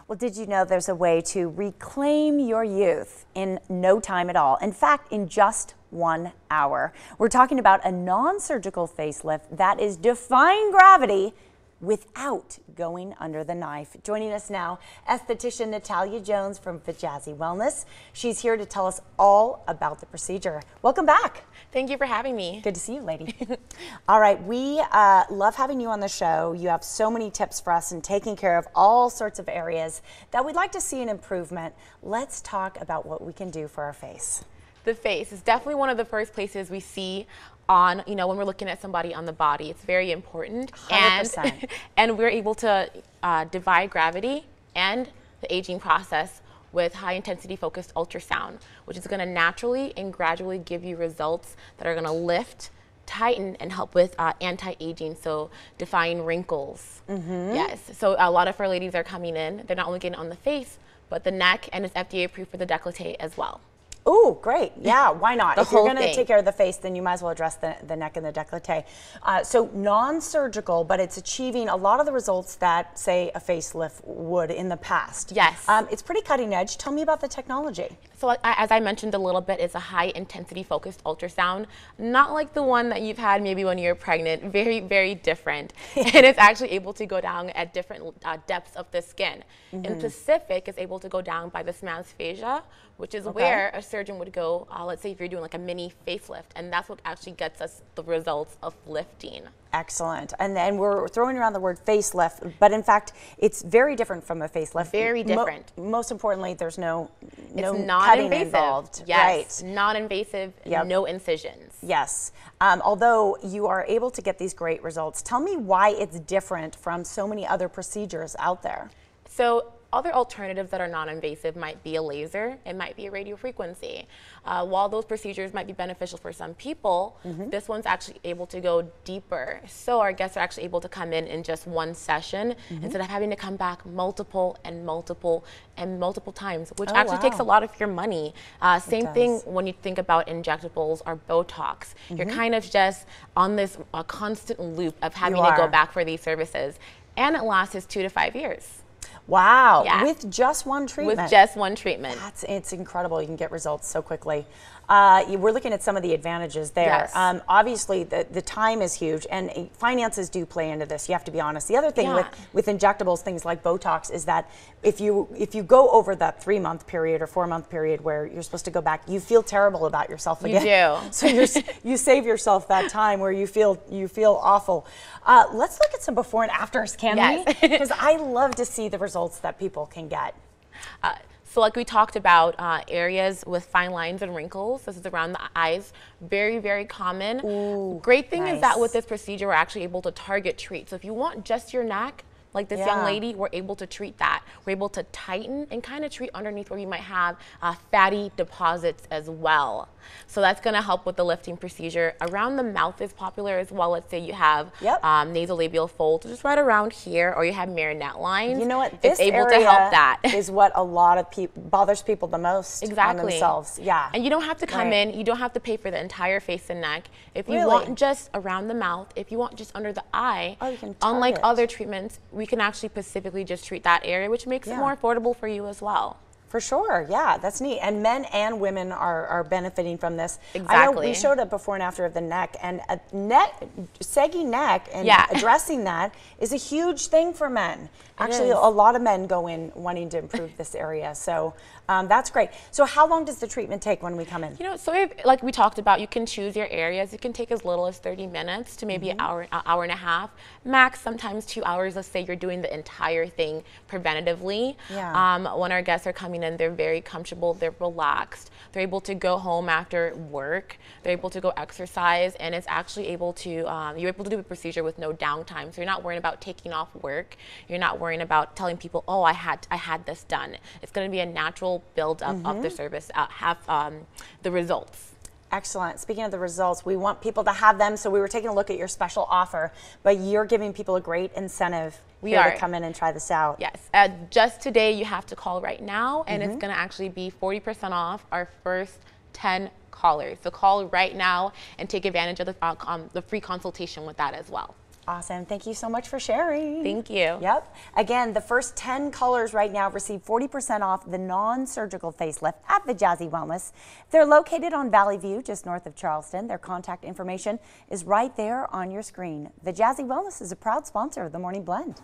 Well, did you know there's a way to reclaim your youth in no time at all? In fact, in just 1 hour. We're talking about a non-surgical facelift that is defying gravity without going under the knife. Joining us now, esthetician Natalia Jones from Vjazzy Wellness. She's here to tell us all about the procedure. Welcome back. Thank you for having me. Good to see you, lady. All right, we love having you on the show. You have so many tips for us in taking care of all sorts of areas that we'd like to see an improvement. Let's talk about what we can do for our face. The face is definitely one of the first places we see on, when we're looking at somebody on the body. It's very important. 100%. And we're able to defy gravity and the aging process with high intensity focused ultrasound, which is going to naturally and gradually give you results that are going to lift, tighten, and help with anti-aging, so defying wrinkles. Yes, so a lot of our ladies are coming in. They're not only getting on the face, but the neck, and it's FDA approved for the décolleté as well. Oh, great. Yeah, why not? If you're going to thing. take care of the face, then you might as well address the neck and the décolleté. So non-surgical, but it's achieving a lot of the results that, say, a facelift would in the past. Yes. It's pretty cutting edge. Tell me about the technology. So as I mentioned a little bit, it's a high intensity focused ultrasound, not like the one that you've had maybe when you're pregnant, very, very different. And it's actually able to go down at different depths of the skin. In specific, it's able to go down by the symphysis fascia, which is where a surgeon would go, let's say if you're doing like a mini facelift, and that's what actually gets us the results of lifting. Excellent. And then we're throwing around the word facelift, but in fact, it's very different from a facelift. Very different. Most importantly, there's no non-invasive. cutting involved. Yes, Right. non-invasive, no incisions. Yes. Although you are able to get these great results, tell me why it's different from so many other procedures out there. So other alternatives that are non-invasive might be a laser, it might be a radiofrequency. While those procedures might be beneficial for some people, this one's actually able to go deeper. So our guests are actually able to come in just one session instead of having to come back multiple and multiple times, which actually takes a lot of your money. Same thing when you think about injectables or Botox. You're kind of just on this constant loop of having to go back for these services. And it lasts 2 to 5 years. Wow, Yeah. with just one treatment. With just one treatment. It's incredible. You can get results so quickly. We're looking at some of the advantages there. Yes. Obviously, the time is huge, and finances do play into this. You have to be honest. The other thing with injectables, things like Botox, is that if you go over that 3-month period or 4-month period where you're supposed to go back, you feel terrible about yourself again. You do. So you save yourself that time where you feel awful. Let's look at some before and afters, can we? Because I love to see the results that people can get. So like we talked about, areas with fine lines and wrinkles, this is around the eyes, very, very common. Ooh, Great thing is that with this procedure, we're actually able to target treat. So if you want just your neck, like this young lady, we're able to treat that. We're able to tighten and kind of treat underneath where you might have fatty deposits as well. So that's going to help with the lifting procedure. Around the mouth is popular as well. Let's say you have nasolabial folds just right around here, or you have marionette lines. You know what? This it's able area to help that. is what a lot of people bothers people the most on themselves. Yeah. And you don't have to come in. You don't have to pay for the entire face and neck. If you Really? want just around the mouth, if you want just under the eye, you can unlike target. other treatments, we can actually specifically just treat that area, which makes it more affordable for you as well. For sure, yeah, that's neat. And men and women are benefiting from this. Exactly. I know we showed a before and after of the neck, and a saggy neck and addressing that is a huge thing for men. Actually, a lot of men go in wanting to improve this area, so that's great. So how long does the treatment take when we come in? So like we talked about, you can choose your areas. It can take as little as 30 minutes to maybe an hour and a half, max sometimes 2 hours. Let's say you're doing the entire thing preventatively. Yeah. When our guests are coming in, they're very comfortable, they're relaxed, they're able to go home after work, they're able to go exercise, and it's actually able to, you're able to do a procedure with no downtime. So you're not worrying about taking off work, you're not worrying about telling people, oh, I had this done. It's going to be a natural build up of the service, have the results. Excellent. Speaking of the results, we want people to have them. So we were taking a look at your special offer, but you're giving people a great incentive to come in and try this out. Yes. Just today, you have to call right now, and it's going to actually be 40% off our first 10 callers. So call right now and take advantage of the free consultation with that as well. Awesome. Thank you so much for sharing. Thank you. Yep. Again, the first 10 colors right now receive 40% off the non-surgical facelift at Vjazzy Wellness. They're located on Valley View, just north of Charleston. Their contact information is right there on your screen. Vjazzy Wellness is a proud sponsor of the Morning Blend.